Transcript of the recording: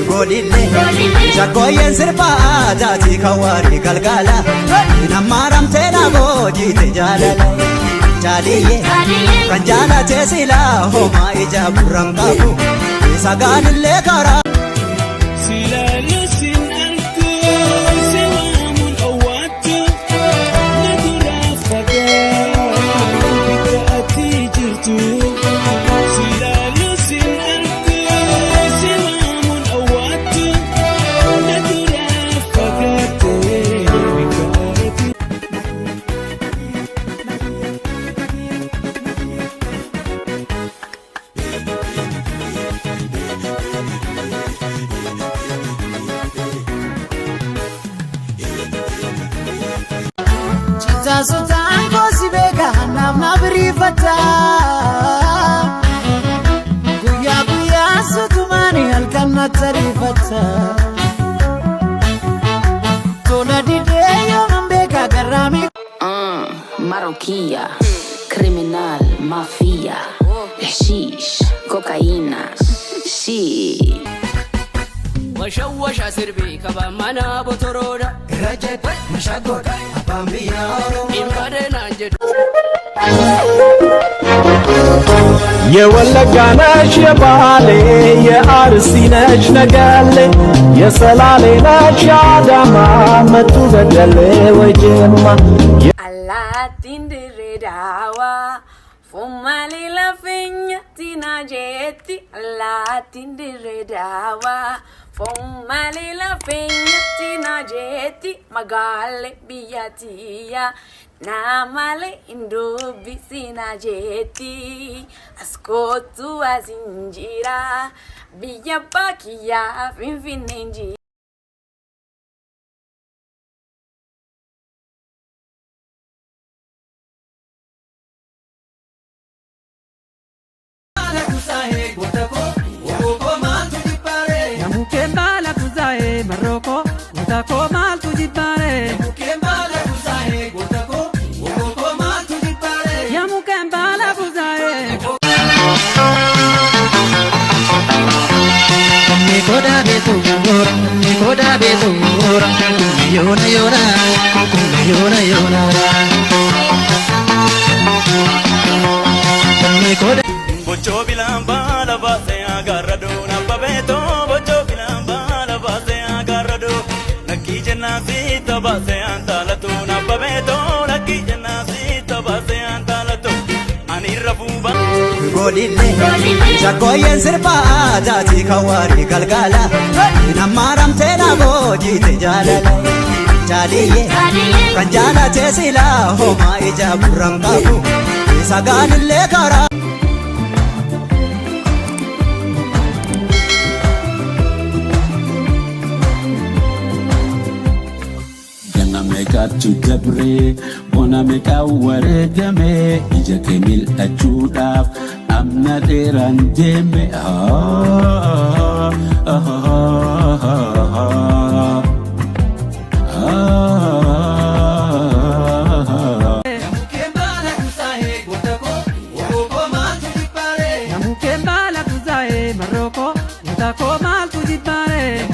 godille Shakoyen sirba jati kawari galgala Namaramte na bojite jalala Jaliye kanjala tesila homa ija burangabu Saganille kara Sultan kosi bega nam nabrifata Guya sutumani halkan matarifata Tola dideyo mbega garami Maroquia, criminal, mafia, hashish, cocaína, shit وشوش سربي كبا منا بطرودا Rajat mashagoda apambiya إمبادنا جد የወለጋ ነሽ የባሌ የአርሲ ነሽ ነገሌ የሰላሌ ነሽ የአዳማ መቱ በደሌ ወይጅማ Alatin diredawa Fumali la figna tina jetti Alatin diredawa Fumali la figna tina jetti Magale biyatia Namale indubi sina jetti Askotu azinjira Biya pakia finfinenji Mukembala kuzae Maroko, utako mal tujipare. Mukembala kuzae gotako woko mal tujipare Ya mukembala kuzae. Nikoda betu yona yona Nikoda Bocho bilamba la base agarrado na babeto bocho bilamba la base agarrado Naki janasita base antalato na babeto naki janasita base antalato ani rafuba godille Shakoyen sirba jati kawari galgala Namaramte na bojite jalala Jaliye kanjala tesila homa ija burangabu Saganille kara Mekatu dabre bona meka waregame ija kemil achudaf amna deran jeme Mukembala kuzae gotako woko mal tujipare Ya mukembala kuzae Maroko, utako mal tujipare.